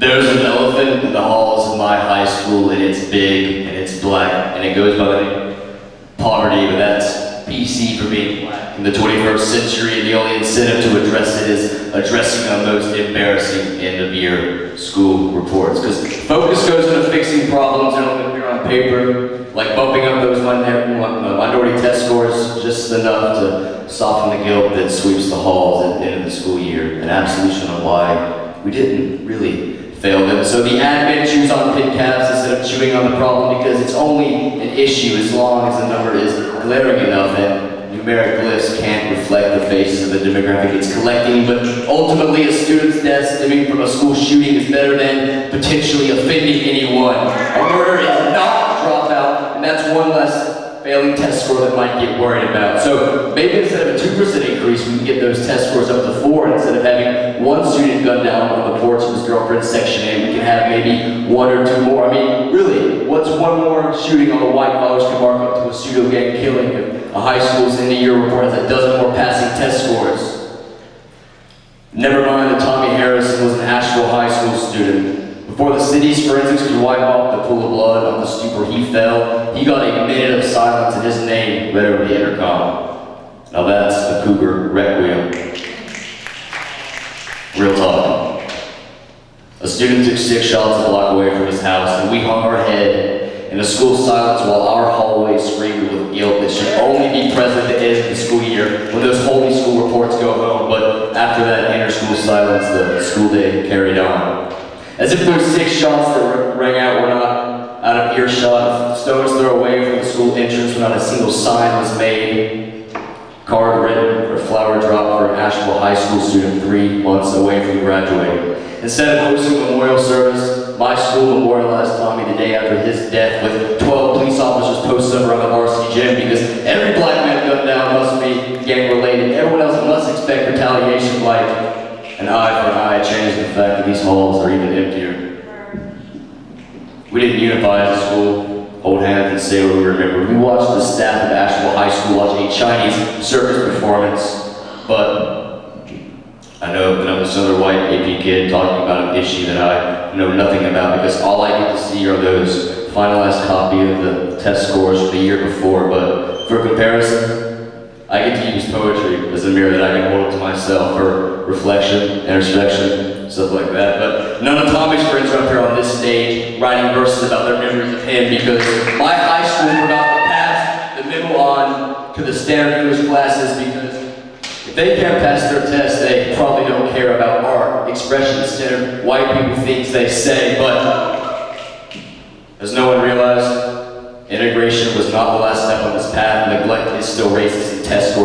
There's an elephant in the halls of my high school, and it's big, and it's black, and it goes by the name poverty, but that's PC for being black in the 21st century, and the only incentive to address it is addressing the most embarrassing end-of-year school reports. Because focus goes into fixing problems that don't appear on paper, like bumping up those minority test scores just enough to soften the guilt that sweeps the halls at the end of the school year, an absolution on why we didn't really fail them. So the admin chews on pin caps instead of chewing on the problem because it's only an issue as long as the number is glaring enough and numeric glyphs can't reflect the faces of the demographic it's collecting. But ultimately, a student's death stemming from a school shooting is better than potentially offending anyone. A murder is not a dropout, and that's one less failing test score that might get worried about. So maybe instead of a 2% increase, we can get those test scores up to 4 instead of having one student gunned down on the porch of his girlfriend's Section 8. We can have maybe 1 or 2 more. I mean, really, what's one more shooting on the white college can mark up to a pseudo-gang killing if a high school's end-of-year report has a dozen more passing test scores? Never mind that Tommy Harrison was an Asheville high school student. Before the city's forensics could wipe off the pool of blood on the stoop where he fell, he got a minute of silence and his name read over the intercom. Now that's the Cougar Requiem. Real talk. A student took 6 shots a block away from his house, and we hung our head in a school silence while our hallway screamed with guilt that should only be present at the end of the school year when those holy school reports go home. But after that inter-school silence, the school day carried on. As if those 6 shots that rang out were not out of earshot, stones thrown away from the school entrance when not a single sign was made, card written, or flower dropped for an Asheville high school student 3 months away from graduating. Instead of hosting a memorial service, my school memorialized Tommy the day after his death with 12 police officers posted up around the varsity gym because every black man gunned down must be gang-related. Everyone else must expect retaliation like an eye for an eye, changed the fact that these halls are even emptier. We didn't unify as a school, hold hands and say what we remember. We watched the staff of Asheville High School watch a Chinese circus performance, but I know that I'm this other white AP kid talking about an issue that I know nothing about because all I get to see are those finalized copy of the test scores from the year before. But for comparison, I get to use poetry as a mirror that I can hold up to myself for reflection, introspection, stuff like that. But none of Tommy's friends are up here on this stage writing verses about their memories of him because my high school forgot to pass the memo on to the standard English classes because if they can't pass their test, they probably don't care about art, expression, standard white people things they say. But as no one realized, integration was not the last step on this path, and neglect is still racist and test scores